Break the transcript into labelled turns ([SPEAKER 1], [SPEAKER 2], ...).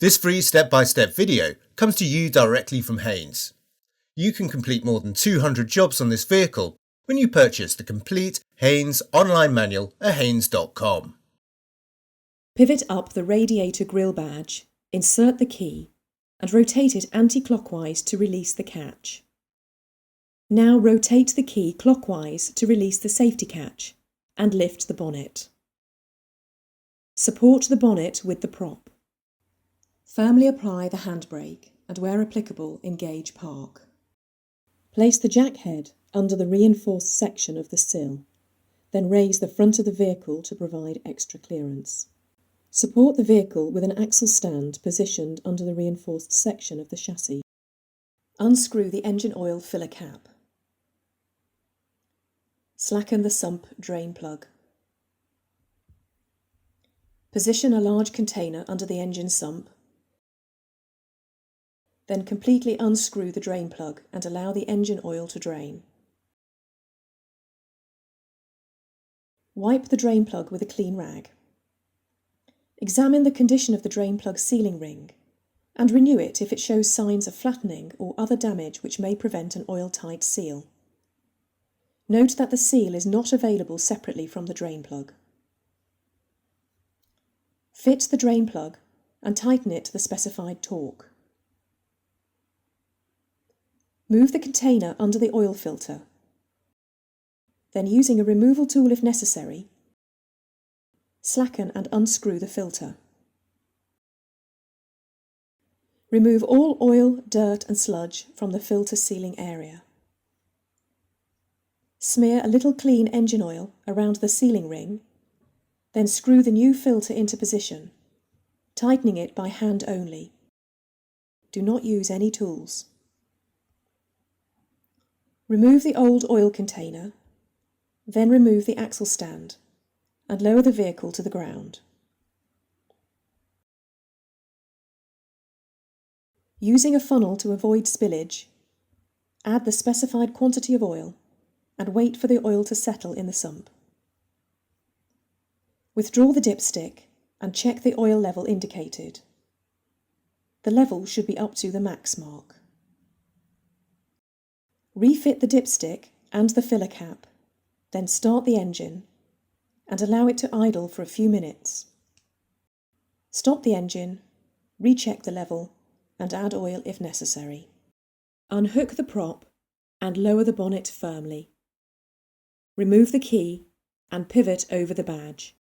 [SPEAKER 1] This free step-by-step video comes to you directly from Haynes. You can complete more than 200 jobs on this vehicle when you purchase the complete Haynes online manual at haynes.com.
[SPEAKER 2] Pivot up the radiator grille badge, insert the key, and rotate it anti-clockwise to release the catch. Now rotate the key clockwise to release the safety catch and lift the bonnet. Support the bonnet with the prop. Firmly apply the handbrake and, where applicable, engage park. Place the jack head under the reinforced section of the sill, then raise the front of the vehicle to provide extra clearance. Support the vehicle with an axle stand positioned under the reinforced section of the chassis. Unscrew the engine oil filler cap. Slacken the sump drain plug. Position a large container under the engine sump. Then completely unscrew the drain plug and allow the engine oil to drain. Wipe the drain plug with a clean rag. Examine the condition of the drain plug sealing ring and renew it if it shows signs of flattening or other damage which may prevent an oil-tight seal. Note that the seal is not available separately from the drain plug. Fit the drain plug and tighten it to the specified torque. Move the container under the oil filter. Then, using a removal tool if necessary, slacken and unscrew the filter. Remove all oil, dirt and sludge from the filter sealing area. Smear a little clean engine oil around the sealing ring, then screw the new filter into position, tightening it by hand only. Do not use any tools. Remove the old oil container, then remove the axle stand and lower the vehicle to the ground. Using a funnel to avoid spillage, add the specified quantity of oil and wait for the oil to settle in the sump. Withdraw the dipstick and check the oil level indicated. The level should be up to the max mark. Refit the dipstick and the filler cap, then start the engine and allow it to idle for a few minutes. Stop the engine, recheck the level and add oil if necessary. Unhook the prop and lower the bonnet firmly. Remove the key and pivot over the badge.